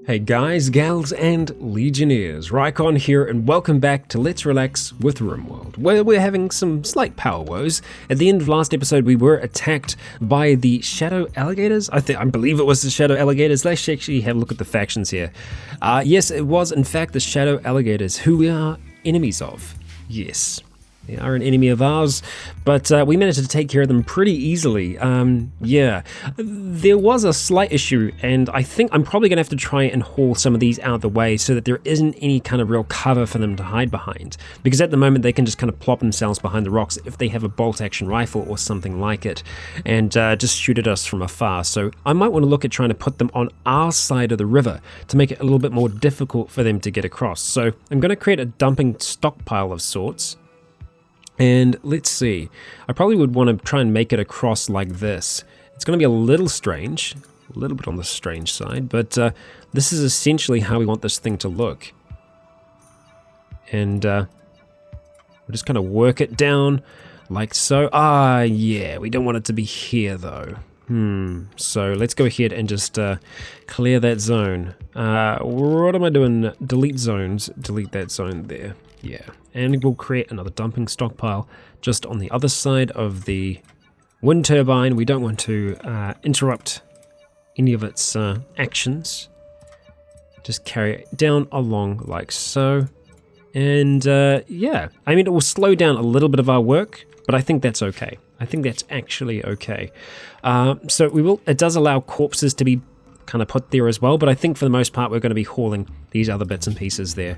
Hey guys, gals, and legionnaires, Rycon here, and welcome back to Let's Relax with Rimworld, where we're having some slight power woes. At the end of last episode, we were attacked by the shadow alligators. I believe it was the shadow alligators. Let's actually have a look at the factions here. Yes, it was in fact the shadow alligators, who we are enemies of. Yes. They are an enemy of ours, but we managed to take care of them pretty easily. Yeah, there was a slight issue, and I think I'm probably going to have to try and haul some of these out of the way so that there isn't any kind of real cover for them to hide behind. Because at the moment they can just kind of plop themselves behind the rocks if they have a bolt-action rifle or something like it, and just shoot at us from afar. So I might want to look at trying to put them on our side of the river to make it a little bit more difficult for them to get across. So I'm going to create a dumping stockpile of sorts. And let's see, I probably would want to try and make it across like this. It's going to be a little strange, a little bit on the strange side, but this is essentially how we want this thing to look. And we'll just kind of work it down like so. Yeah, we don't want it to be here though. So let's go ahead and just clear that zone. What am I doing? Delete zones, delete that zone there. Yeah, and we'll create another dumping stockpile just on the other side of the wind turbine. We don't want to interrupt any of its actions. Just carry it down along like so. And yeah, I mean, it will slow down a little bit of our work, but I think that's okay. I think that's actually okay. So we will. It does allow corpses to be kind of put there as well, but I think for the most part we're going to be hauling these other bits and pieces there.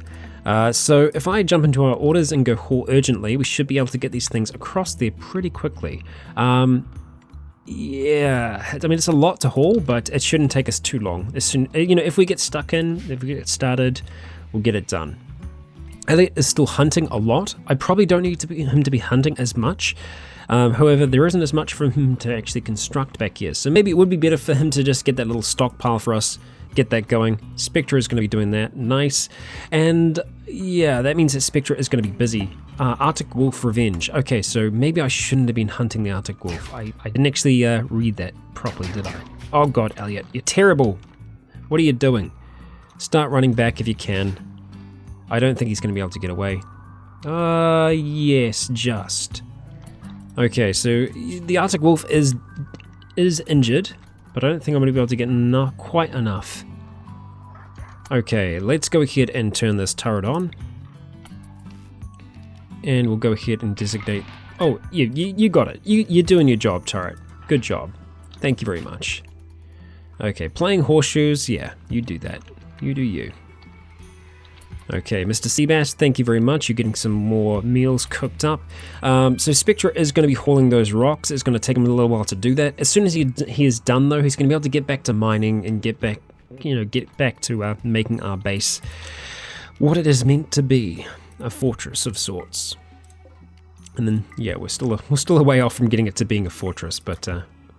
So if I jump into our orders and go haul urgently, we should be able to get these things across there pretty quickly. Yeah, I mean, it's a lot to haul, but it shouldn't take us too long. If we get stuck in, if we get started, we'll get it done. Elliot is still hunting a lot. I probably don't need him to be hunting as much. However, there isn't as much for him to actually construct back here. So maybe it would be better for him to just get that little stockpile for us, get that going. Spectre is going to be doing that. Nice. And yeah, that means that Spectre is going to be busy. Arctic Wolf Revenge. Okay, so maybe I shouldn't have been hunting the Arctic Wolf. I didn't actually read that properly, did I? Oh god, Elliot, you're terrible. What are you doing? Start running back if you can. I don't think he's going to be able to get away. Yes, just. Okay, so the Arctic Wolf is injured, but I don't think I'm going to be able to get quite enough. Okay, let's go ahead and turn this turret on. And we'll go ahead and designate... Oh, you got it. You're doing your job, turret. Good job. Thank you very much. Okay, playing horseshoes. Yeah, you do that. You do you. Okay, Mr. Seabass, thank you very much. You're getting some more meals cooked up. So Spectre is going to be hauling those rocks. It's going to take him a little while to do that. As soon as he is done, though, he's going to be able to get back to mining and get back to making our base what it is meant to be, a fortress of sorts. And then, yeah, we're still a way off from getting it to being a fortress, but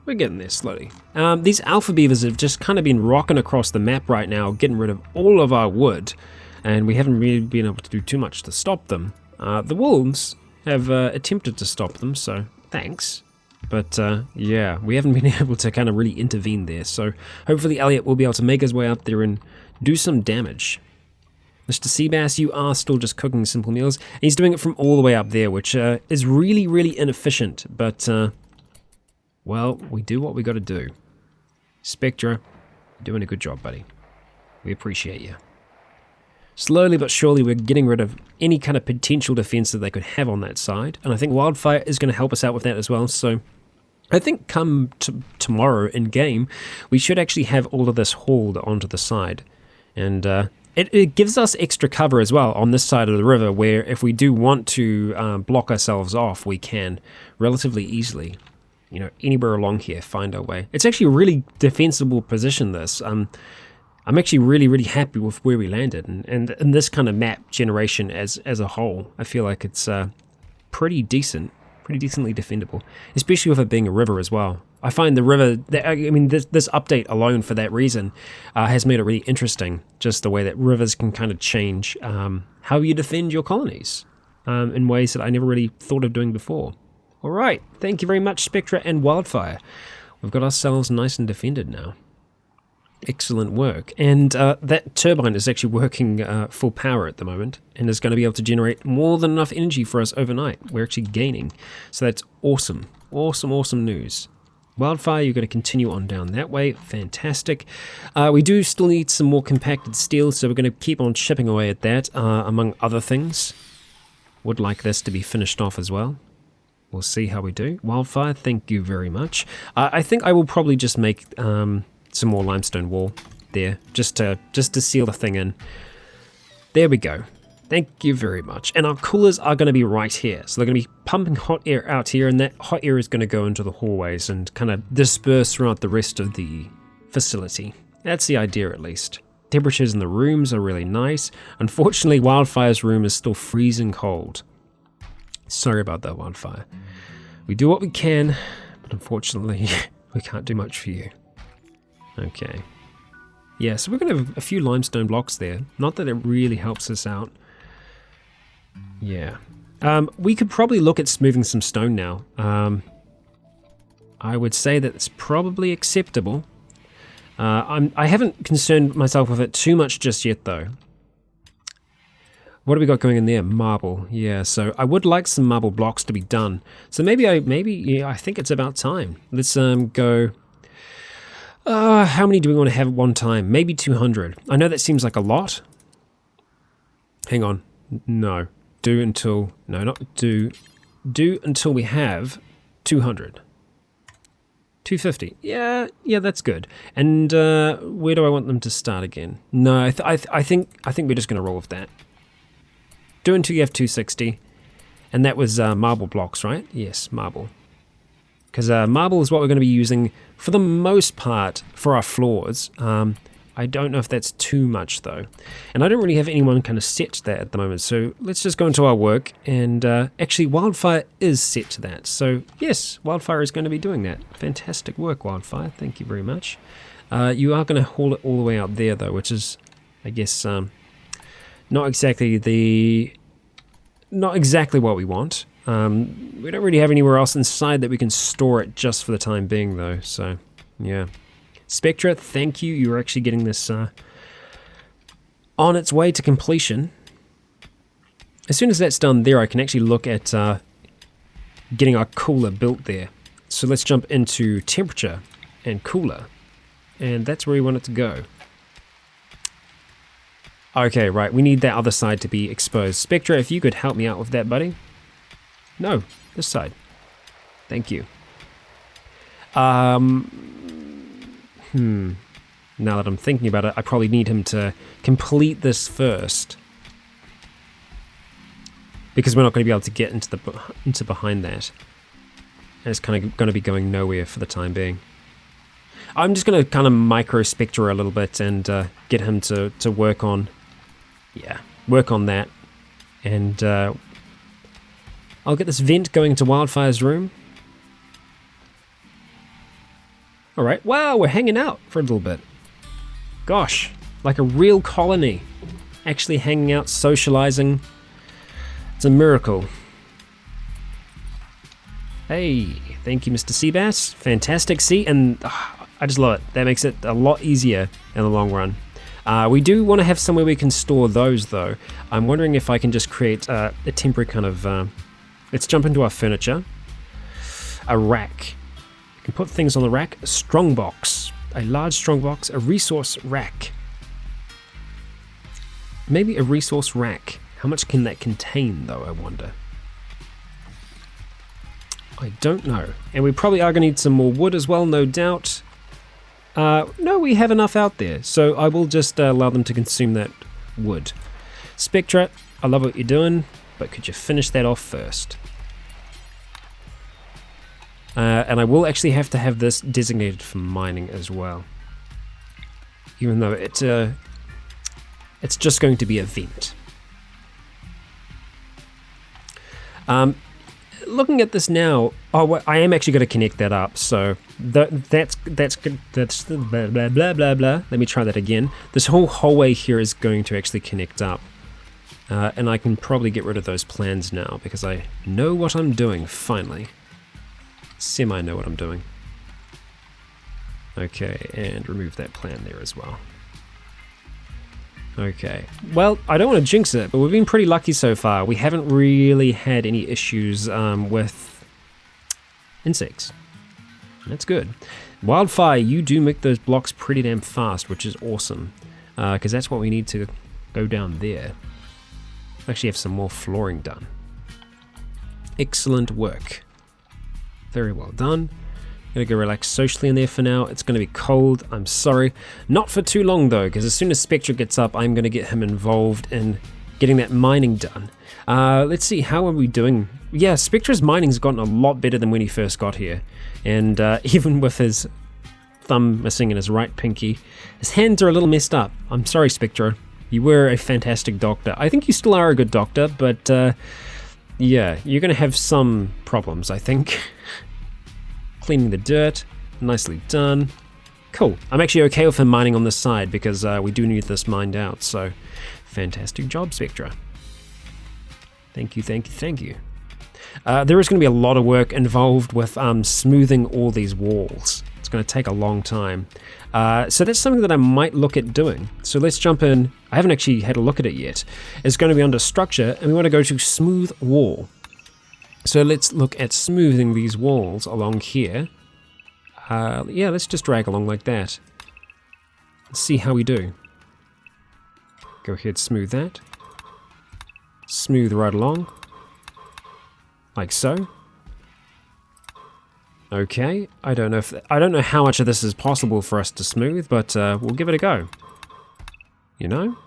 we're getting there slowly. These alpha beavers have just kind of been rocking across the map right now, getting rid of all of our wood. And we haven't really been able to do too much to stop them. The wolves have attempted to stop them, so thanks. But yeah, we haven't been able to kind of really intervene there. So hopefully Elliot will be able to make his way up there and do some damage. Mr. Seabass, you are still just cooking simple meals. And he's doing it from all the way up there, which is really, really inefficient. But, well, we do what we got to do. Spectre, you're doing a good job, buddy. We appreciate you. Slowly but surely we're getting rid of any kind of potential defense that they could have on that side. And I think Wildfire is going to help us out with that as well. So I think come tomorrow in game, we should actually have all of this hauled onto the side. And it gives us extra cover as well on this side of the river, where if we do want to block ourselves off, we can relatively easily. Anywhere along here, find our way. It's actually a really defensible position, this. I'm actually really, really happy with where we landed, and in this kind of map generation as a whole, I feel like it's pretty decently defendable, especially with it being a river as well. I find the river, this update alone for that reason has made it really interesting, just the way that rivers can kind of change how you defend your colonies in ways that I never really thought of doing before. All right, thank you very much, Spectre and Wildfire. We've got ourselves nice and defended now. Excellent work. And that turbine is actually working full power at the moment and is going to be able to generate more than enough energy for us overnight. We're actually gaining. So that's awesome. Awesome, awesome news. Wildfire, you're going to continue on down that way. Fantastic. We do still need some more compacted steel, so we're going to keep on chipping away at that, among other things. Would like this to be finished off as well. We'll see how we do. Wildfire, thank you very much. I think I will probably just make some more limestone wall there, just to seal the thing in. There we go. Thank you very much. And our coolers are going to be right here. So they're going to be pumping hot air out here, and that hot air is going to go into the hallways and kind of disperse throughout the rest of the facility. That's the idea, at least. Temperatures in the rooms are really nice. Unfortunately, Wildfire's room is still freezing cold. Sorry about that, Wildfire. We do what we can, but unfortunately, we can't do much for you. Okay. Yeah, so we're going to have a few limestone blocks there. Not that it really helps us out. Yeah. We could probably look at smoothing some stone now. I would say that it's probably acceptable. I haven't concerned myself with it too much just yet, though. What have we got going in there? Marble. Yeah, so I would like some marble blocks to be done. So maybe I think it's about time. Let's go. How many do we want to have at one time? Maybe 200. I know that seems like a lot. Hang on. No. Do until we have 200. 250. Yeah, that's good. And where do I want them to start again? No, I think we're just going to roll with that. Do until you have 260. And that was marble blocks, right? Yes, marble. Because marble is what we're going to be using for the most part for our floors. I don't know if that's too much, though. And I don't really have anyone kind of set to that at the moment. So let's just go into our work. And actually, Wildfire is set to that. So yes, Wildfire is going to be doing that. Fantastic work, Wildfire. Thank you very much. You are going to haul it all the way out there, though, which is, I guess, not exactly what we want. We don't really have anywhere else inside that we can store it just for the time being, though. So, yeah. Spectra, thank you. You're actually getting this on its way to completion. As soon as that's done there, I can actually look at getting our cooler built there. So let's jump into temperature and cooler. And that's where we want it to go. Okay, right. We need that other side to be exposed. Spectra, if you could help me out with that, buddy. No, this side. Thank you. Now that I'm thinking about it, I probably need him to complete this first. Because we're not going to be able to get into behind that. And it's kind of going to be going nowhere for the time being. I'm just going to kind of micro-spectre a little bit and get him to work on... Yeah, work on that. And I'll get this vent going into Wildfire's room. Alright, wow, we're hanging out for a little bit. Gosh, like a real colony. Actually hanging out, socializing. It's a miracle. Hey, thank you, Mr. Seabass. Fantastic. See, and I just love it. That makes it a lot easier in the long run. We do want to have somewhere we can store those, though. I'm wondering if I can just create a temporary kind of... let's jump into our furniture. A rack. You can put things on the rack. A strong box. A large strong box. A resource rack. Maybe a resource rack. How much can that contain, though, I wonder? I don't know. And we probably are going to need some more wood as well, no doubt. No, we have enough out there, so I will just allow them to consume that wood. Spectra, I love what you're doing, but could you finish that off first? And I will actually have to have this designated for mining as well. Even though it's just going to be a vent. Looking at this now, I am actually going to connect that up. So that's good. That's blah blah blah blah blah. Let me try that again. This whole hallway here is going to actually connect up, and I can probably get rid of those plans now because I know what I'm doing. Finally, semi know what I'm doing. Okay, and remove that plan there as well. Okay, well, I don't want to jinx it, but we've been pretty lucky so far. We haven't really had any issues with insects. That's good. Wildfire, you do make those blocks pretty damn fast, which is awesome. Because that's what we need to go down there. Actually have some more flooring done. Excellent work. Very well done. Gonna go relax socially in there for now. It's gonna be cold, I'm sorry. Not for too long though, because as soon as Spectre gets up, I'm gonna get him involved in getting that mining done. Let's see, how are we doing? Yeah, Spectre's mining's gotten a lot better than when he first got here. And even with his thumb missing and his right pinky, his hands are a little messed up. I'm sorry, Spectre. You were a fantastic doctor. I think you still are a good doctor, but yeah, you're gonna have some problems, I think. Cleaning the dirt, nicely done. Cool. I'm actually okay with him mining on this side because we do need this mined out, so fantastic job, Spectra. Thank you, thank you, thank you. There is going to be a lot of work involved with smoothing all these walls. It's going to take a long time. So that's something that I might look at doing. So let's jump in. I haven't actually had a look at it yet. It's going to be under structure, and we want to go to smooth wall. So let's look at smoothing these walls along here. Yeah, let's just drag along like that. Let's see how we do. Go ahead, smooth that. Smooth right along. Like so. Okay, I don't know how much of this is possible for us to smooth, but we'll give it a go. You know?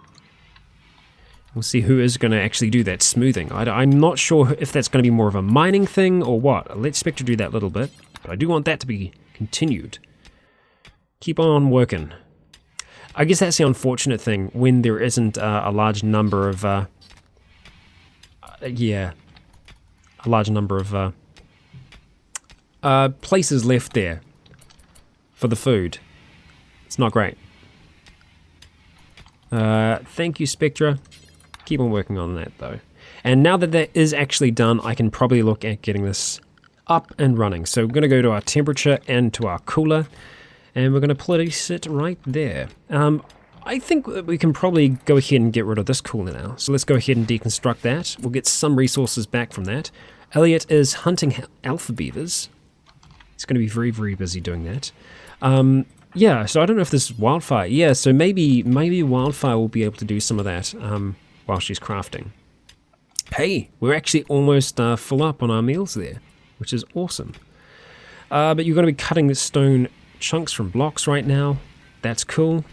We'll see who is going to actually do that smoothing. I'm not sure if that's going to be more of a mining thing or what. Let Spectre do that a little bit, but I do want that to be continued. Keep on working. I guess that's the unfortunate thing when there isn't a large number of... places left there for the food. It's not great. Thank you, Spectra. Keep on working on that though. And now that that is actually done, I can probably look at getting this up and running. So we're going to go to our temperature and to our cooler, and we're going to place it right there. I think we can probably go ahead and get rid of this cooler now. So let's go ahead and deconstruct that. We'll get some resources back from that. Elliot is hunting alpha beavers. He's going to be very, very busy doing that. Yeah, so I don't know if this is Wildfire. Yeah, so maybe Wildfire will be able to do some of that while she's crafting. Hey, we're actually almost full up on our meals there, which is awesome. But you're going to be cutting the stone chunks from blocks right now. That's cool.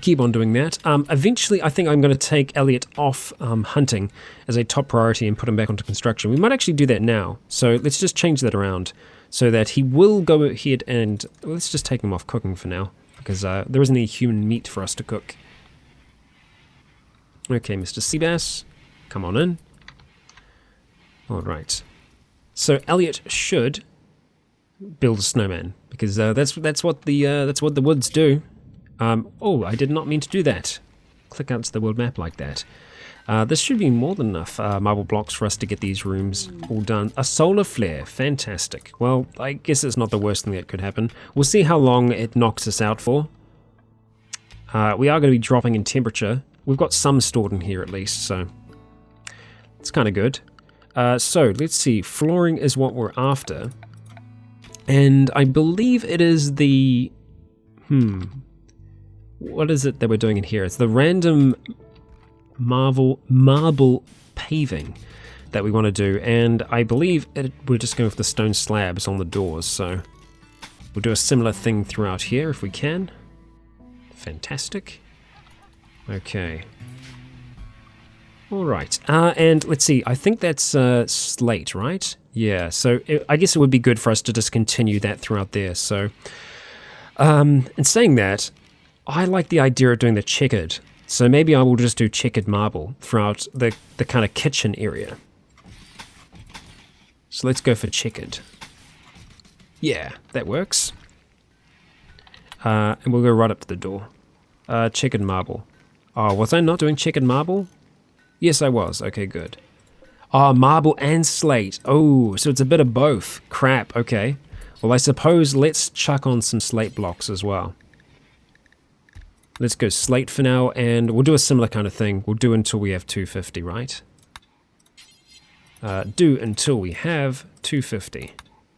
Keep on doing that. Eventually, I think I'm going to take Elliot off hunting as a top priority and put him back onto construction. We might actually do that now. So let's just change that around so that he will go ahead and... let's just take him off cooking for now, because there isn't any human meat for us to cook. Okay, Mr. Seabass, come on in. All right. So Elliot should build a snowman, because that's what the woods do. Oh, I did not mean to do that. Click out to the world map like that. This should be more than enough marble blocks for us to get these rooms all done. A solar flare, fantastic. Well, I guess it's not the worst thing that could happen. We'll see how long it knocks us out for. We are going to be dropping in temperature. We've got some stored in here at least, so it's kind of good. So let's see, flooring is what we're after. And I believe it is the... what is it that we're doing in here? It's the random marble paving that we want to do, and I believe we're just going with the stone slabs on the doors, so we'll do a similar thing throughout here if we can. Fantastic. Okay. Alright, and let's see, I think that's slate, right? Yeah, so I guess it would be good for us to just continue that throughout there, so... in saying that, I like the idea of doing the checkered, so maybe I will just do checkered marble throughout the kind of kitchen area. So let's go for checkered. Yeah, that works. And we'll go right up to the door. Checkered marble. Oh, was I not doing checkered marble? Yes, I was. Okay, good. Oh, marble and slate. Oh, so it's a bit of both. Crap, okay. Well, I suppose let's chuck on some slate blocks as well. Let's go slate for now, and we'll do a similar kind of thing. We'll do until we have 250, right? Do until we have 250.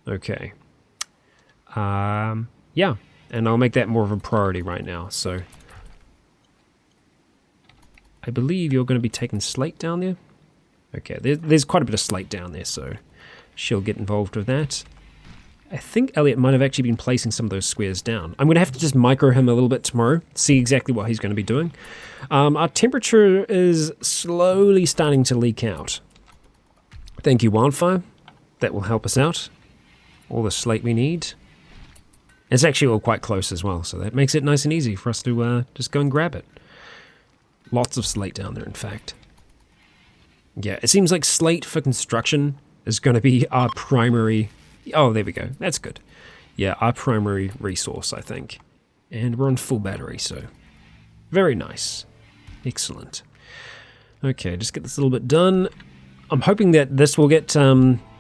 Okay. Yeah, and I'll make that more of a priority right now, so... I believe you're going to be taking slate down there. Okay, there's quite a bit of slate down there, so she'll get involved with that. I think Elliot might have actually been placing some of those squares down. I'm going to have to just micro him a little bit tomorrow, see exactly what he's going to be doing. Our temperature is slowly starting to leak out. Thank you, Wildfire. That will help us out. All the slate we need. It's actually all quite close as well, so that makes it nice and easy for us to just go and grab it. Lots of slate down there, in fact. Yeah, it seems like slate for construction is going to be our primary... Oh, there we go. That's good. Yeah, our primary resource, I think. And we're on full battery, so... Very nice. Excellent. Okay, just get this a little bit done. I'm hoping that this will get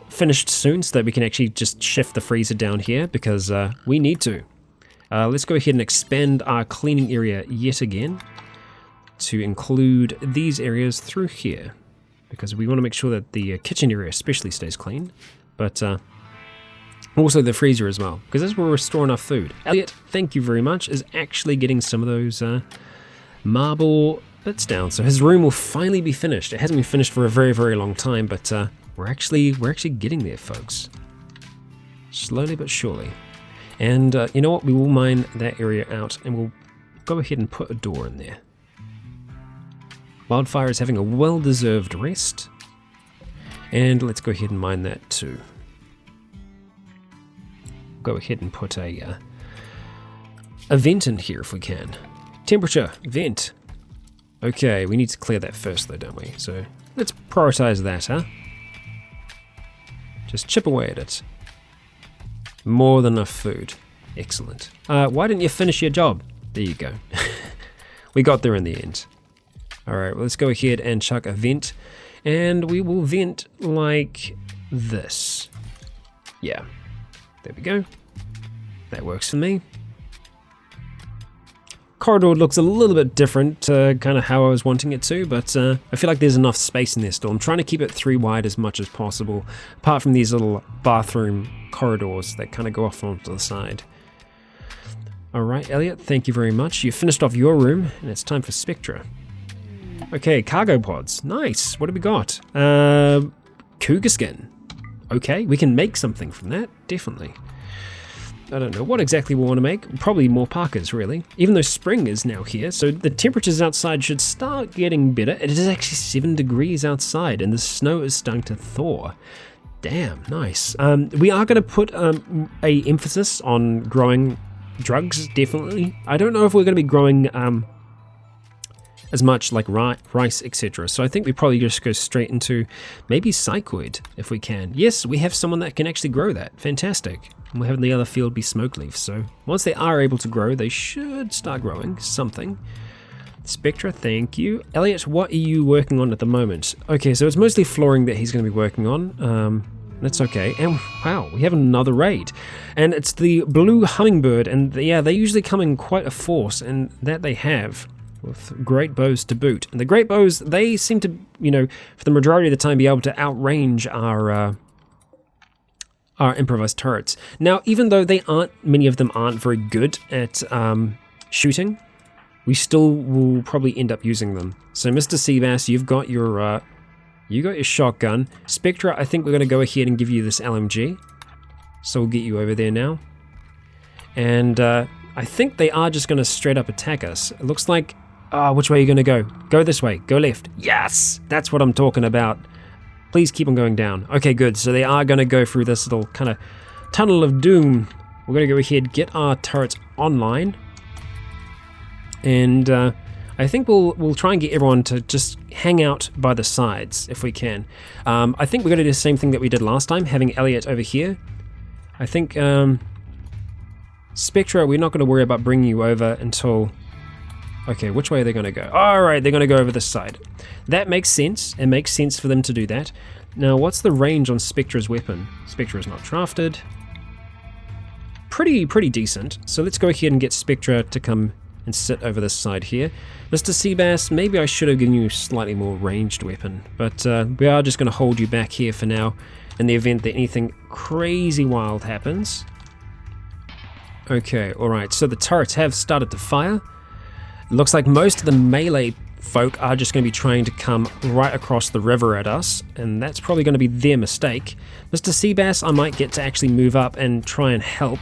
finished soon so that we can actually just shift the freezer down here, because we need to. Let's go ahead and expand our cleaning area yet again to include these areas through here, because we want to make sure that the kitchen area especially stays clean, but also the freezer as well, because that's where we're storing our food. Elliot, thank you very much, is actually getting some of those marble bits down, so his room will finally be finished. It hasn't been finished for a very, very long time, but we're actually getting there, folks. Slowly but surely. And you know what? We will mine that area out, and we'll go ahead and put a door in there. Wildfire is having a well-deserved rest. And let's go ahead and mine that too. Go ahead and put a vent in here if we can. Temperature, vent. Okay, we need to clear that first though, don't we? So let's prioritize that, huh? Just chip away at it. More than enough food. Excellent. Why didn't you finish your job? There you go. We got there in the end. Alright, well, let's go ahead and chuck a vent. And we will vent like this. Yeah. There we go. That works for me. Corridor looks a little bit different to kind of how I was wanting it to, but I feel like there's enough space in there still. I'm trying to keep it 3 wide as much as possible, apart from these little bathroom corridors that kind of go off onto the side. Alright, Elliot, thank you very much. You finished off your room, and it's time for Spectra. Okay, cargo pods. Nice. What have we got? Cougar skin. Okay, we can make something from that. Definitely. I don't know what exactly we want to make. Probably more parkas, really. Even though spring is now here, so the temperatures outside should start getting better. It is actually 7 degrees outside, and the snow is starting to thaw. Damn, nice. We are going to put a emphasis on growing drugs, definitely. I don't know if we're going to be growing as much like rice, etc. So I think we probably just go straight into maybe psychoid if we can. Yes, we have someone that can actually grow that. Fantastic. And we're having the other field be smoke leaf. So once they are able to grow, they should start growing something. Spectra, thank you. Elliot, what are you working on at the moment? Okay, so it's mostly flooring that he's going to be working on. That's okay. And wow, we have another raid. And it's the blue hummingbird. And yeah, they usually come in quite a force, and that they have. With great bows to boot. And the great bows, they seem to, you know, for the majority of the time be able to outrange our improvised turrets. Now, even though many of them aren't very good at shooting, we still will probably end up using them. So, Mr. Seabass, you've got your shotgun. Spectra, I think we're going to go ahead and give you this LMG. So we'll get you over there now. And I think they are just going to straight up attack us. It looks like... which way are you going to go? Go this way. Go left. Yes! That's what I'm talking about. Please keep on going down. Okay, good. So they are going to go through this little kind of tunnel of doom. We're going to go ahead, get our turrets online. And I think we'll try and get everyone to just hang out by the sides if we can. I think we're going to do the same thing that we did last time, having Elliot over here. I think... Spectra, we're not going to worry about bringing you over until... Okay, which way are they going to go? Alright, they're going to go over this side. That makes sense. It makes sense for them to do that. Now, what's the range on Spectra's weapon? Spectra is not drafted. pretty decent. So let's go ahead and get Spectra to come and sit over this side here. Mr. Seabass, maybe I should have given you a slightly more ranged weapon, but we are just going to hold you back here for now in the event that anything crazy wild happens. Okay, alright, so the turrets have started to fire. It looks like most of the melee folk are just going to be trying to come right across the river at us, and that's probably going to be their mistake. Mr. Seabass, I might get to actually move up and try and help.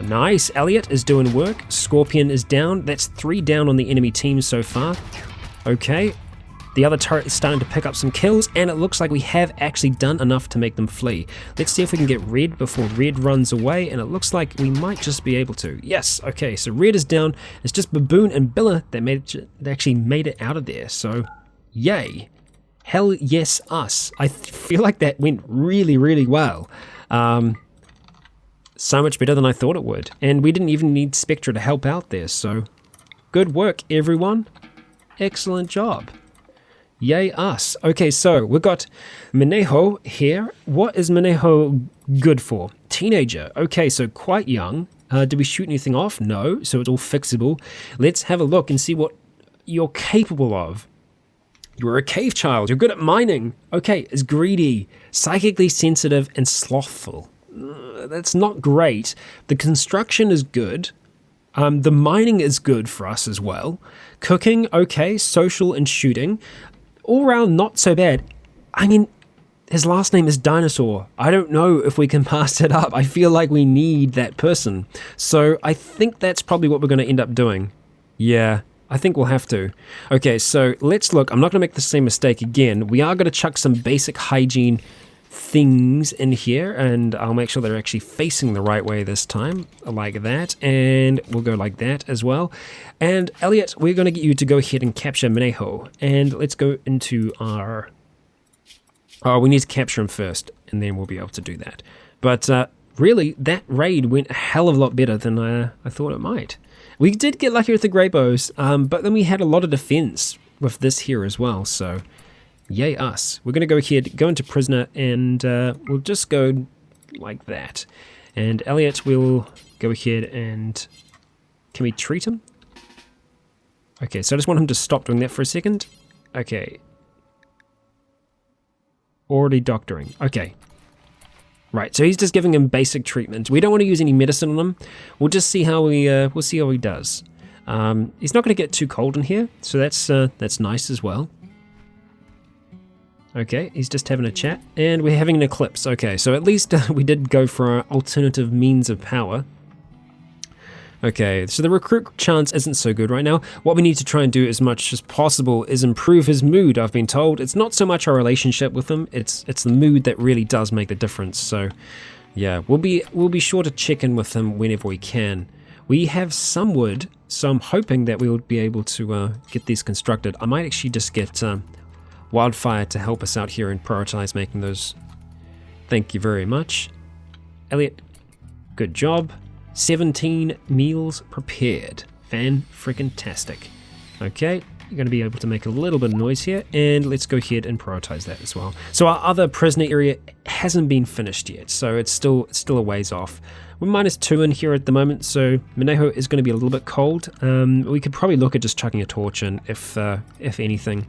Nice, Elliot is doing work. Scorpion is down. That's 3 down on the enemy team so far. Okay, the other turret is starting to pick up some kills, and it looks like we have actually done enough to make them flee. Let's see if we can get Red before Red runs away, and it looks like we might just be able to. Yes, okay, so Red is down. It's just Baboon and Billa that actually made it out of there, so yay. Hell yes, us. I feel like that went really well. So much better than I thought it would. And we didn't even need Spectra to help out there, so good work, everyone. Excellent job. Yay us. Okay, so we've got Minejo here. What is Minejo good for? Teenager. Okay, so quite young. Did we shoot anything off? No, so it's all fixable. Let's have a look and see what you're capable of. You're a cave child. You're good at mining. Okay, is greedy, psychically sensitive, and slothful. That's not great. The construction is good. The mining is good for us as well. Cooking, okay. Social and shooting. All around, not so bad. I mean, his last name is Dinosaur. I don't know if we can pass it up. I feel like we need that person. So I think that's probably what we're going to end up doing. Yeah, I think we'll have to. Okay, so let's look. I'm not going to make the same mistake again. We are going to chuck some basic hygiene things in here, and I'll make sure they're actually facing the right way this time, like that, and we'll go like that as well. And Elliot, we're going to get you to go ahead and capture Minejo, and let's go into our... Oh, we need to capture him first, and then we'll be able to do that. But really, that raid went a hell of a lot better than I thought it might. We did get lucky with the grey bows, but then we had a lot of defense with this here as well, so yay us. We're going to go ahead, go into prisoner, and we'll just go like that. And Elliot will go ahead and... Can we treat him? Okay, so I just want him to stop doing that for a second. Okay. Already doctoring. Okay. Right, so he's just giving him basic treatment. We don't want to use any medicine on him. We'll just see how we'll see how he does. He's not going to get too cold in here, so that's nice as well. Okay, he's just having a chat, and we're having an eclipse. Okay, so at least we did go for our alternative means of power. Okay, so the recruit chance isn't so good right now. What we need to try and do as much as possible is improve his mood, I've been told. It's not so much our relationship with him, it's the mood that really does make the difference. So, yeah, we'll be sure to check in with him whenever we can. We have some wood, so I'm hoping that we'll be able to get these constructed. I might actually just get... Wildfire to help us out here and prioritize making those. Thank you very much. Elliot, good job. 17 meals prepared. Fan-freaking-tastic. Okay, you're going to be able to make a little bit of noise here, and let's go ahead and prioritize that as well. So our other prisoner area hasn't been finished yet, so it's still a ways off. We're -2 in here at the moment, so Minejo is going to be a little bit cold. We could probably look at just chucking a torch in, if anything.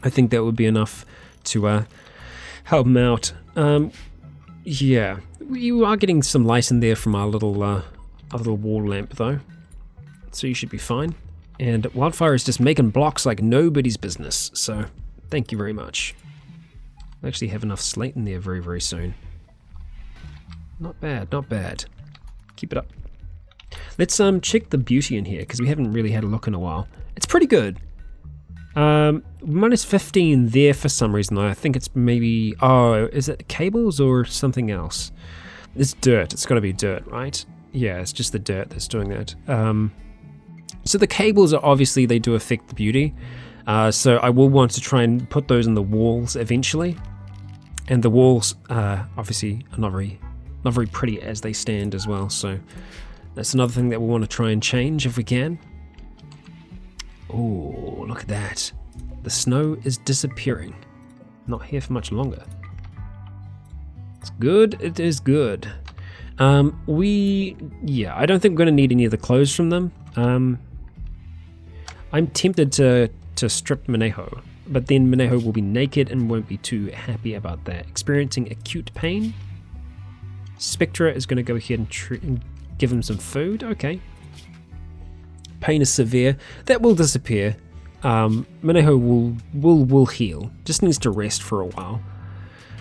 I think that would be enough to help him out. Yeah, you are getting some light in there from our little wall lamp though, so you should be fine. And Wildfire is just making blocks like nobody's business, so thank you very much. We'll actually have enough slate in there very soon. Not bad, not bad. Keep it up. Let's check the beauty in here, because we haven't really had a look in a while. It's pretty good. -15 there for some reason though. I think it's maybe... Oh, is it cables or something else? It's dirt. It's got to be dirt, right? Yeah, it's just the dirt that's doing that. So the cables are obviously, they do affect the beauty. So I will want to try and put those in the walls eventually. And the walls obviously are not very pretty as they stand as well. So that's another thing that we'll want to try and change if we can. Oh, look at that. The snow is disappearing. Not here for much longer. It's good. It is good. Yeah, I don't think we're going to need any of the clothes from them. I'm tempted to strip Minejo, but then Minejo will be naked and won't be too happy about that. Experiencing acute pain. Spectra is going to go ahead and give him some food. Okay. Pain is severe. That will disappear. Minejo will heal. Just needs to rest for a while.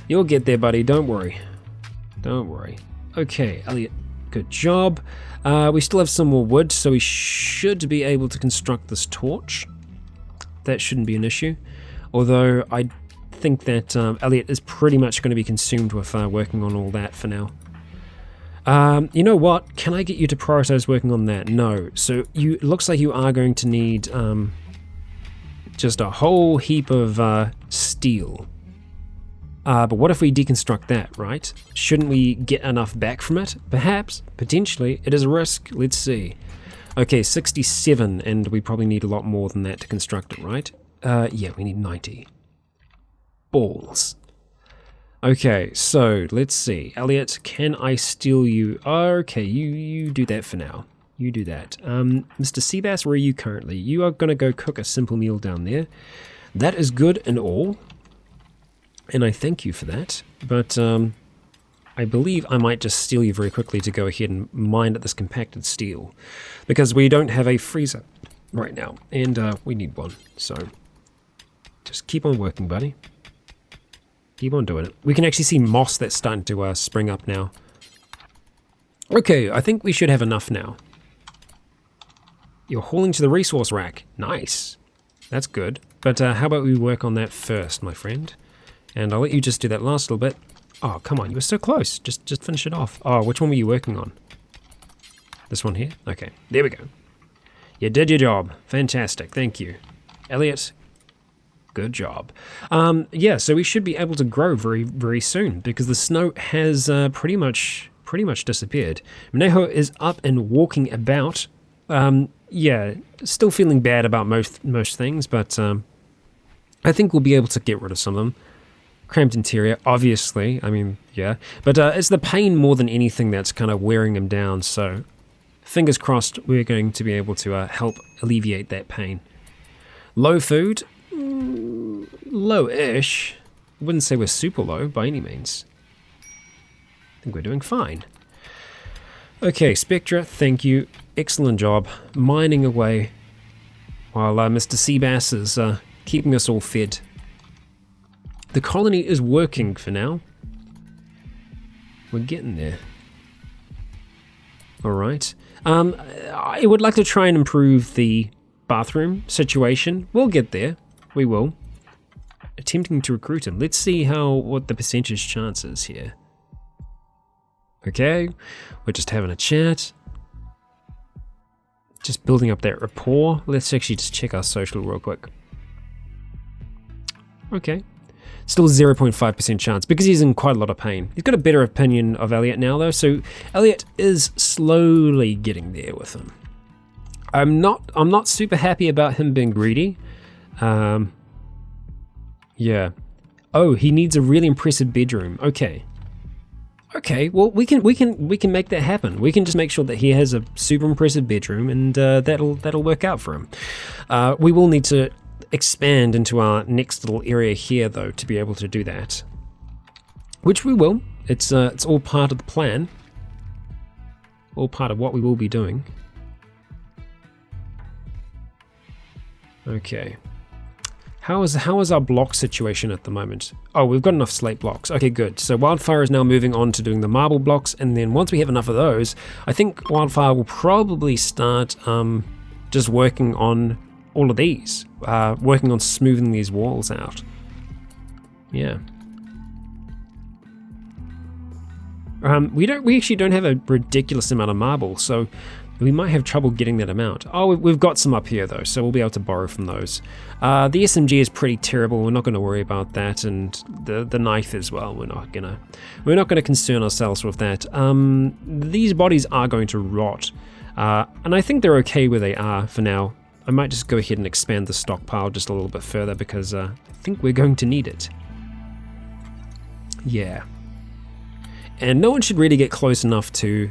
You'll get there, buddy. Don't worry. Don't worry. Okay, Elliot. Good job. We still have some more wood, so we should be able to construct this torch. That shouldn't be an issue. Although I think that Elliot is pretty much going to be consumed with working on all that for now. You know what? Can I get you to prioritize working on that? No. So it looks like you are going to need just a whole heap of steel. But what if we deconstruct that, right? Shouldn't we get enough back from it? Perhaps. Potentially. It is a risk. Let's see. Okay, 67, and we probably need a lot more than that to construct it, right? Yeah, we need 90. Balls. Okay, so let's see. Elliot, can I steal you? Okay, you do that for now. You do that. Mr. Seabass, where are you currently? You are going to go cook a simple meal down there. That is good and all. And I thank you for that. But I believe I might just steal you very quickly to go ahead and mine at this compacted steel. Because we don't have a freezer right now. And we need one. So just keep on working, buddy. Keep on doing it. We can actually see moss that's starting to spring up now. Okay, I think we should have enough now. You're hauling to the resource rack. Nice. That's good. But how about we work on that first, my friend? And I'll let you just do that last little bit. Oh, come on. You were so close. Just finish it off. Oh, which one were you working on? This one here? Okay. There we go. You did your job. Fantastic. Thank you. Elliot, good job. Yeah, so we should be able to grow very, very soon because the snow has pretty much disappeared. Minejo is up and walking about. Yeah, still feeling bad about most things, but I think we'll be able to get rid of some of them. Cramped interior, obviously. I mean, yeah. But it's the pain more than anything that's kind of wearing him down, so fingers crossed we're going to be able to help alleviate that pain. Low food. Low-ish. Wouldn't say we're super low by any means. I think we're doing fine. Okay, Spectra, thank you. Excellent job. Mining away while Mr. Seabass is keeping us all fed. The colony is working for now. We're getting there. Alright. I would like to try and improve the bathroom situation. We'll get there. We will. Attempting to recruit him. Let's see what the percentage chance is here. Okay, we're just having a chat. Just building up that rapport. Let's actually just check our social real quick. Okay. Still 0.5% chance because he's in quite a lot of pain. He's got a better opinion of Elliot now though, so Elliot is slowly getting there with him. I'm not super happy about him being greedy. Yeah. Oh, he needs a really impressive bedroom. Okay. Okay, well we can make that happen. We can just make sure that he has a super impressive bedroom, and that'll work out for him. We will need to expand into our next little area here though to be able to do that, which we will. It's all part of the plan. All part of what we will be doing. Okay. How is our block situation at the moment? Oh, we've got enough slate blocks. Okay, good. So Wildfire is now moving on to doing the marble blocks, and then once we have enough of those, I think Wildfire will probably start just working on all of these, working on smoothing these walls out. Yeah. We actually don't have a ridiculous amount of marble, so we might have trouble getting that amount. Oh, we've got some up here though, so we'll be able to borrow from those. The SMG is pretty terrible. We're not going to worry about that, and the knife as well. We're not gonna concern ourselves with that. These bodies are going to rot, and I think they're okay where they are for now. I might just go ahead and expand the stockpile just a little bit further because I think we're going to need it. Yeah. and no one should really get close enough to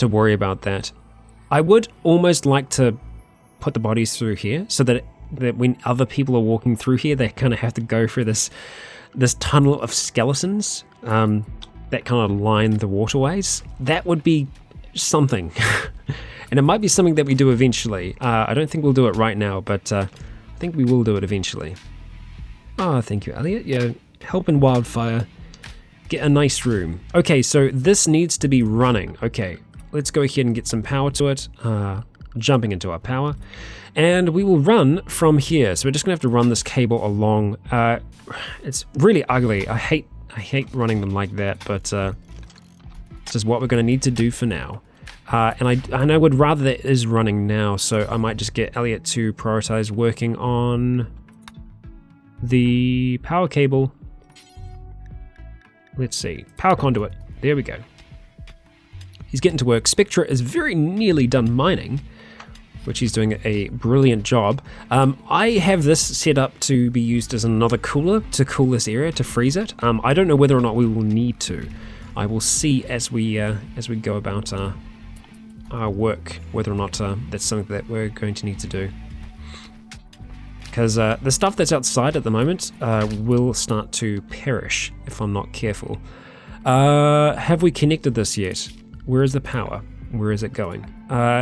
worry about that. I would almost like to put the bodies through here so that when other people are walking through here, they kind of have to go through this tunnel of skeletons that kind of line the waterways. That would be something. And it might be something that we do eventually. I don't think we'll do it right now, but I think we will do it eventually. Oh, thank you, Elliot. Yeah, helping Wildfire get a nice room. Okay, so this needs to be running. Okay, let's go ahead and get some power to it. Jumping into our power. And we will run from here. So we're just going to have to run this cable along. It's really ugly. I hate running them like that, but this is what we're going to need to do for now. And I would rather that is running now, so I might just get Elliot to prioritize working on the power cable. Let's see, power conduit. There we go. He's getting to work. Spectra is very nearly done mining, which he's doing a brilliant job. I have this set up to be used as another cooler to cool this area, to freeze it. I don't know whether or not we will need to. I will see as we go about our work, whether or not that's something that we're going to need to do. Because the stuff that's outside at the moment will start to perish if I'm not careful. Have we connected this yet? Where is the power? Where is it going?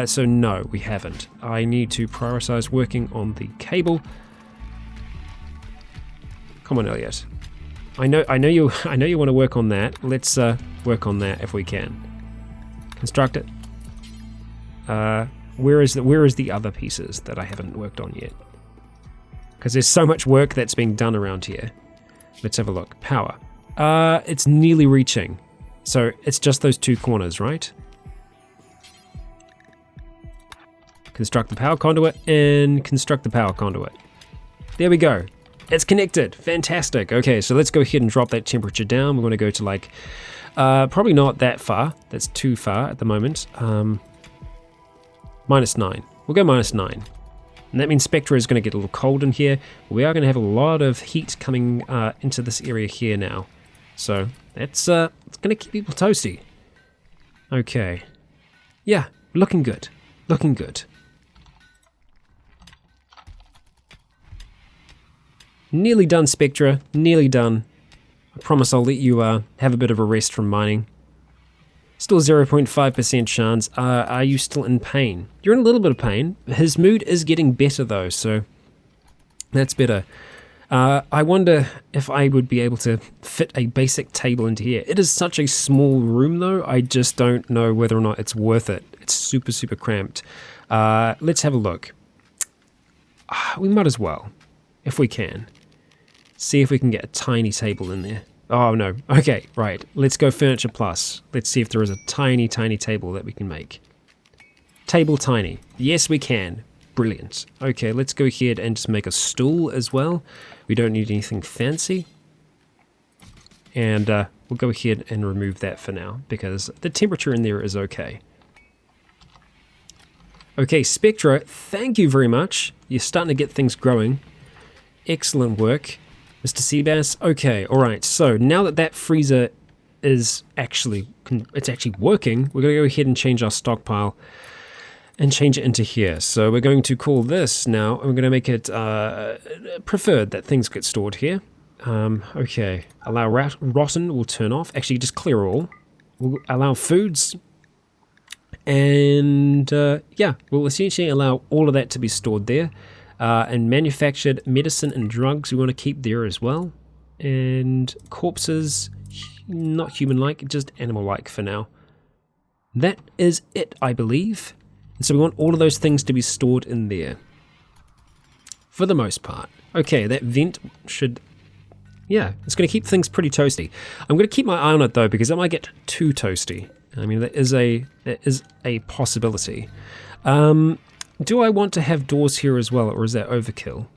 So no, we haven't. I need to prioritize working on the cable. Come on, Elliot. I know you want to work on that. Let's work on that if we can. Construct it. Where is the other pieces that I haven't worked on yet? Because there's so much work that's being done around here. Let's have a look. Power. It's nearly reaching. So it's just those two corners, right? Construct the power conduit and construct the power conduit. There we go. It's connected. Fantastic. Okay, so let's go ahead and drop that temperature down. We're going to go to like, probably not that far. That's too far at the moment. -9. We'll go -9. And that means Spectra is going to get a little cold in here. We are going to have a lot of heat coming into this area here now. So that's it's going to keep people toasty. Okay. Yeah, looking good. Looking good. Nearly done, Spectra. Nearly done. I promise I'll let you have a bit of a rest from mining. Still 0.5% chance. Are you still in pain? You're in a little bit of pain. His mood is getting better though, so that's better. I wonder if I would be able to fit a basic table into here. It is such a small room though, I just don't know whether or not it's worth it. It's super, super cramped. Let's have a look. We might as well, if we can. See if we can get a tiny table in there. Oh no, okay, right. Let's go Furniture Plus. Let's see if there is a tiny, tiny table that we can make. Table tiny. Yes, we can. Brilliant. Okay, let's go ahead and just make a stool as well. We don't need anything fancy. And we'll go ahead and remove that for now, because the temperature in there is okay. Okay, Spectra, thank you very much. You're starting to get things growing. Excellent work, Mr. Seabass. Okay, alright, so now that that freezer is actually working, we're going to go ahead and change our stockpile and change it into here. So we're going to call this now, and we're going to make it preferred that things get stored here. Okay, allow rotten will turn off. Actually, just clear all. We'll allow foods, and yeah, we'll essentially allow all of that to be stored there. And manufactured medicine and drugs we want to keep there as well. And corpses, not human-like, just animal-like for now. That is it, I believe. And so we want all of those things to be stored in there. For the most part. Okay, that vent should... Yeah, it's going to keep things pretty toasty. I'm going to keep my eye on it though, because it might get too toasty. I mean, that is a possibility. Do I want to have doors here as well, or is that overkill?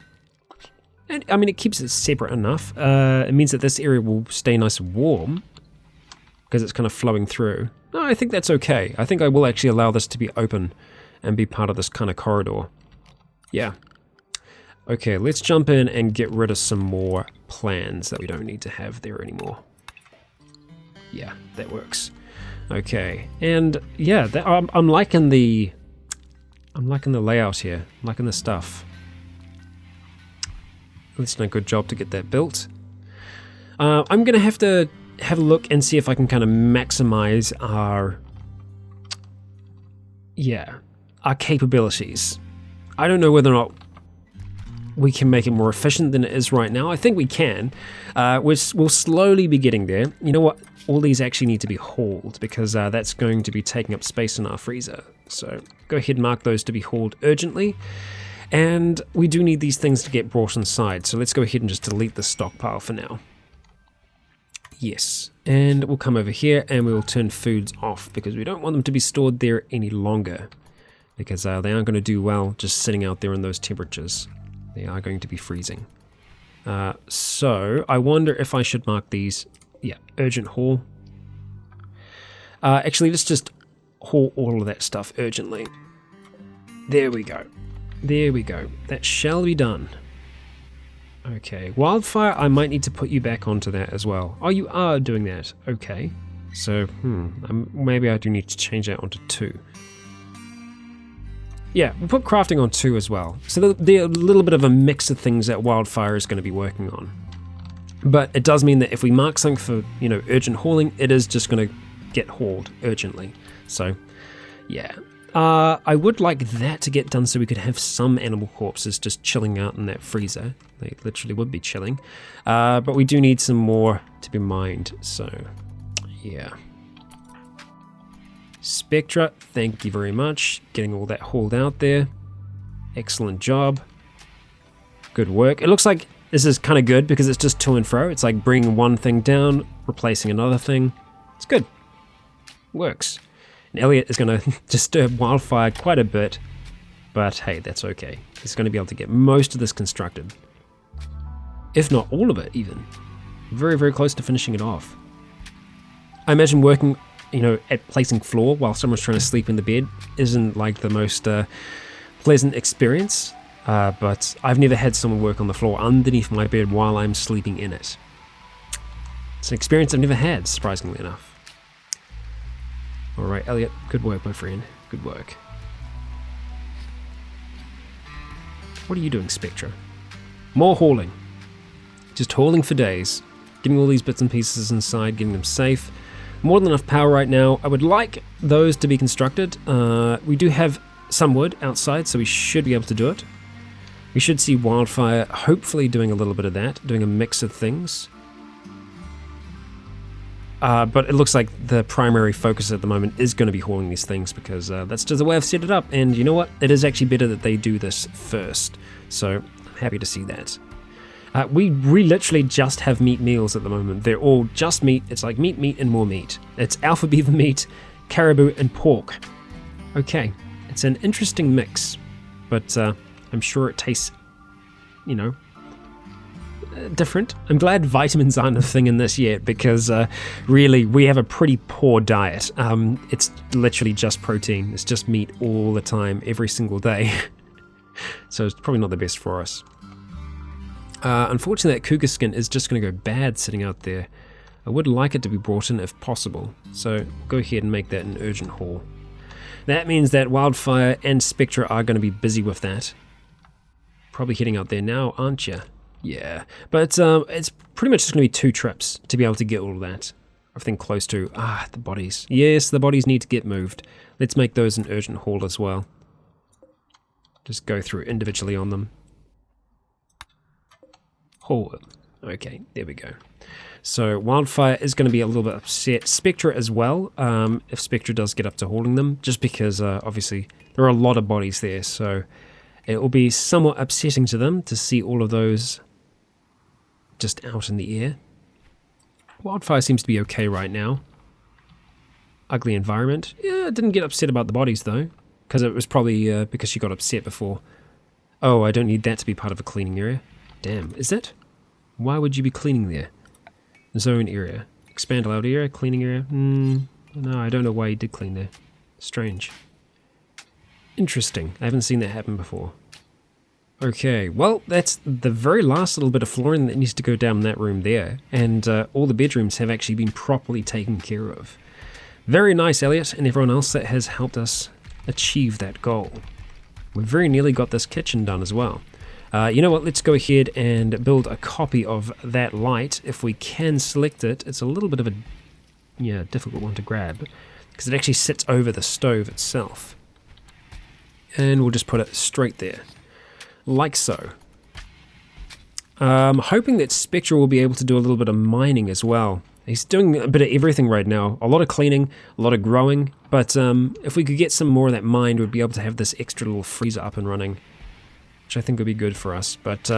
And, I mean, it keeps it separate enough. It means that this area will stay nice and warm, because it's kind of flowing through. No, I think that's okay. I think I will actually allow this to be open and be part of this kind of corridor. Yeah. Okay, let's jump in and get rid of some more plans that we don't need to have there anymore. Yeah, that works. Okay, and yeah, I'm liking the layout here. I'm liking the stuff. That's done a good job to get that built. I'm gonna have to have a look and see if I can kind of maximize our capabilities. I don't know whether or not we can make it more efficient than it is right now. I think we can. We'll slowly be getting there. You know what? All these actually need to be hauled because that's going to be taking up space in our freezer. So go ahead and mark those to be hauled urgently. And we do need these things to get brought inside. So let's go ahead and just delete the stockpile for now. Yes, and we'll come over here and we will turn foods off because we don't want them to be stored there any longer because they aren't going to do well just sitting out there in those temperatures. They are going to be freezing. So I wonder if I should mark these, urgent haul. Actually, let's just haul all of that stuff urgently. There we go. There we go. That shall be done. Okay, wildfire, I might need to put you back onto that as well. Oh, you are doing that. Okay. So, maybe I do need to change that onto 2. Yeah, we'll put crafting on 2 as well. So they're a little bit of a mix of things that wildfire is going to be working on. But it does mean that if we mark something for, urgent hauling, it is just going to get hauled urgently. So, yeah. I would like that to get done so we could have some animal corpses just chilling out in that freezer. They literally would be chilling. But we do need some more to be mined, so yeah. Spectra, thank you very much. Getting all that hauled out there. Excellent job. Good work. It looks like this is kind of good because it's just to and fro. It's like bringing one thing down, replacing another thing. It's good. Works. And Elliot is going to disturb wildfire quite a bit, but hey, that's okay. He's going to be able to get most of this constructed. If not all of it, even. Very, very close to finishing it off. I imagine working, at placing floor while someone's trying to sleep in the bed isn't like the most pleasant experience, but I've never had someone work on the floor underneath my bed while I'm sleeping in it. It's an experience I've never had, surprisingly enough. Alright, Elliot, good work, my friend. Good work. What are you doing, Spectra? More hauling. Just hauling for days. Getting all these bits and pieces inside, getting them safe. More than enough power right now. I would like those to be constructed. We do have some wood outside, so we should be able to do it. We should see wildfire hopefully doing a little bit of that, doing a mix of things. But it looks like the primary focus at the moment is going to be hauling these things because that's just the way I've set it up. And you know what? It is actually better that they do this first. So I'm happy to see that. We literally just have meat meals at the moment. They're all just meat. It's like meat, meat, and more meat. It's alpha beaver meat, caribou, and pork. Okay, it's an interesting mix, but I'm sure it tastes, different. I'm glad vitamins aren't a thing in this yet because really we have a pretty poor diet. It's literally just protein. It's just meat all the time, every single day. So it's probably not the best for us. Unfortunately, that cougar skin is just going to go bad sitting out there. I would like it to be brought in if possible. So go ahead and make that an urgent haul. That means that Wildfire and Spectra are going to be busy with that. Probably heading out there now, aren't you? Yeah, but it's pretty much just going to be 2 trips to be able to get all of that. Everything close to, the bodies. Yes, the bodies need to get moved. Let's make those an urgent haul as well. Just go through individually on them. Haul. Okay, there we go. So Wildfire is going to be a little bit upset. Spectra as well, if Spectra does get up to hauling them, just because obviously there are a lot of bodies there, so it will be somewhat upsetting to them to see all of those just out in the air. Wildfire seems to be okay right now. Ugly environment. Yeah, didn't get upset about the bodies though, because it was probably because she got upset before. Oh, I don't need that to be part of a cleaning area. Damn, is it? Why would you be cleaning there? Zone area. Expand allowed area, cleaning area. No, I don't know why you did clean there. Strange. Interesting. I haven't seen that happen before. Okay, well, that's the very last little bit of flooring that needs to go down that room there, and all the bedrooms have actually been properly taken care of. Very nice, Elliot, and everyone else that has helped us achieve that goal. We've very nearly got this kitchen done as well. You know what, let's go ahead and build a copy of that light. If we can select it, it's a little bit of a difficult one to grab, because it actually sits over the stove itself. And we'll just put it straight there. Like so. I'm hoping that Spectre will be able to do a little bit of mining as well. He's doing a bit of everything right now. A lot of cleaning, a lot of growing, but if we could get some more of that mined, we'd be able to have this extra little freezer up and running, which I think would be good for us. But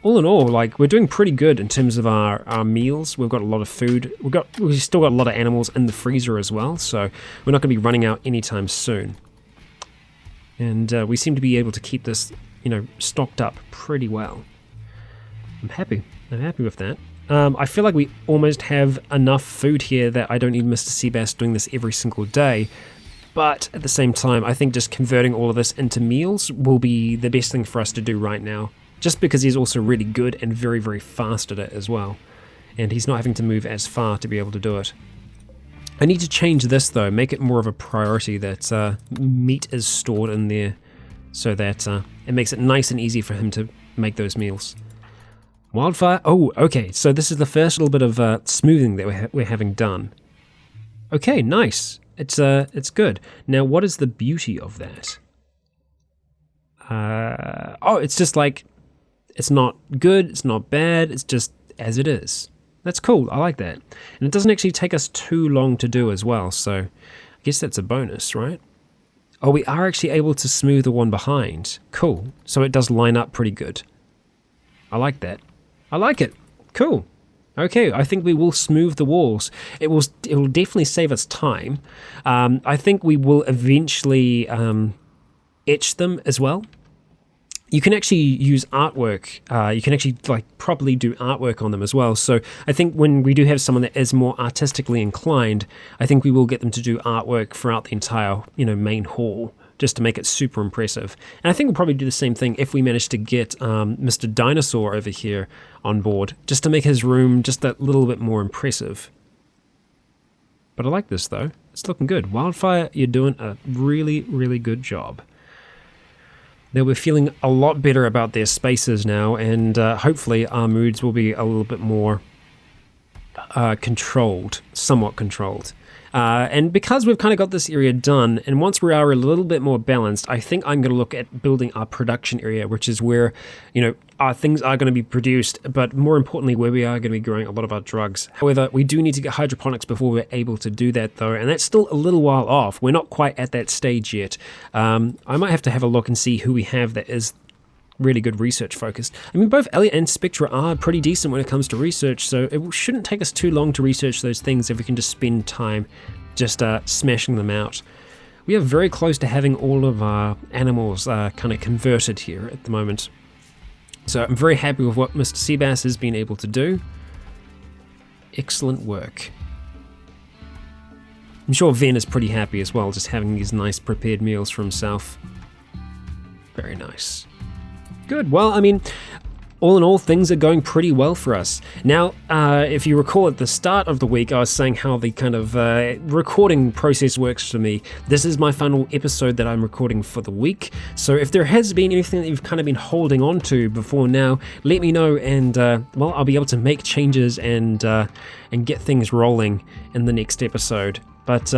all in all, like, we're doing pretty good in terms of our meals. We've got a lot of food. We've still got a lot of animals in the freezer as well, so we're not going to be running out anytime soon. And we seem to be able to keep this, stocked up pretty well. I'm happy with that. I feel like we almost have enough food here that I don't need Mr. Seabass doing this every single day, but at the same time, I think just converting all of this into meals will be the best thing for us to do right now, just because he's also really good and very, very fast at it as well, and he's not having to move as far to be able to do it. I need to change this though, make it more of a priority that meat is stored in there, so that it makes it nice and easy for him to make those meals. Wildfire. Oh, okay. So this is the first little bit of smoothing that we're having done. Okay, nice. It's good. Now, what is the beauty of that? It's just like, it's not good, it's not bad, it's just as it is. That's cool. I like that. And it doesn't actually take us too long to do as well, so I guess that's a bonus, right? Oh, we are actually able to smooth the one behind. Cool. So it does line up pretty good. I like that. I like it. Cool. Okay, I think we will smooth the walls. It will definitely save us time. I think we will eventually etch them as well. You can actually use artwork. You can actually properly do artwork on them as well. So I think when we do have someone that is more artistically inclined, I think we will get them to do artwork throughout the entire, main hall, just to make it super impressive. And I think we'll probably do the same thing if we manage to get Mr. Dinosaur over here on board, just to make his room just that little bit more impressive. But I like this though. It's looking good. Wildfire, you're doing a really, really good job. Now we're feeling a lot better about their spaces now, and hopefully our moods will be a little bit more controlled, somewhat controlled. And because we've kind of got this area done, and once we are a little bit more balanced, I think I'm going to look at building our production area, which is where, our things are going to be produced, but more importantly, where we are going to be growing a lot of our drugs. However, we do need to get hydroponics before we're able to do that, though, and that's still a little while off. We're not quite at that stage yet. I might have to have a look and see who we have that is really good research focused. I mean, both Elliot and Spectra are pretty decent when it comes to research, so it shouldn't take us too long to research those things if we can just spend time just smashing them out. We are very close to having all of our animals kind of converted here at the moment. So I'm very happy with what Mr. Seabass has been able to do. Excellent work. I'm sure Ven is pretty happy as well, just having these nice prepared meals for himself. Very nice. Good. Well, I mean, all in all, things are going pretty well for us. Now, if you recall at the start of the week, I was saying how the kind of recording process works for me. This is my final episode that I'm recording for the week. So if there has been anything that you've kind of been holding on to before now, let me know, and I'll be able to make changes and get things rolling in the next episode. But,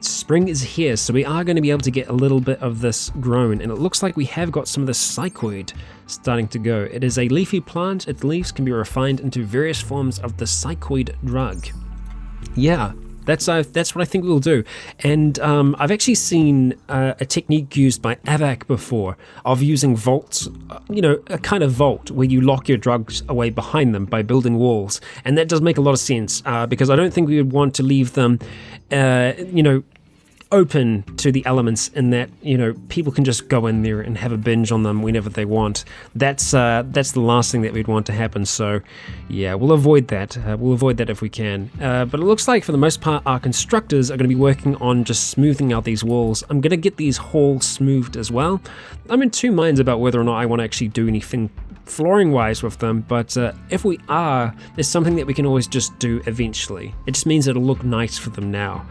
spring is here, so we are going to be able to get a little bit of this grown, and it looks like we have got some of the psychoid starting to go. It is a leafy plant. Its leaves can be refined into various forms of the psychoid drug. Yeah, that's what I think we'll do. And I've actually seen a technique used by AVAC before of using vaults, a kind of vault where you lock your drugs away behind them by building walls. And that does make a lot of sense because I don't think we would want to leave them, open to the elements in that, you know, people can just go in there and have a binge on them whenever they want. That's the last thing that we'd want to happen. So yeah, we'll avoid that. We'll avoid that if we can. But it looks like for the most part our constructors are going to be working on just smoothing out these walls. I'm going to get these halls smoothed as well. I'm in two minds about whether or not I want to actually do anything flooring wise with them, but if we are, there's something that we can always just do eventually. It just means it'll look nice for them now.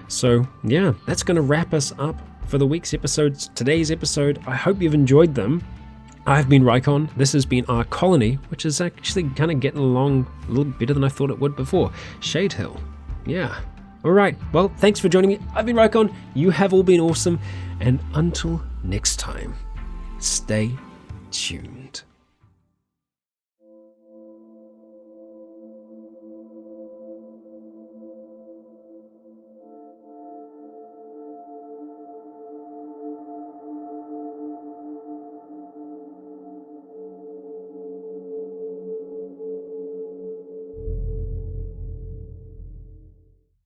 So yeah, that's going to wrap us up for the week's episodes, today's episode. I hope you've enjoyed them. I've been Rycon. This has been our colony, which is actually kind of getting along a little better than I thought it would before. Shade Hill. Yeah. Alright, well, thanks for joining me. I've been Rycon. You have all been awesome. And until next time, stay tuned.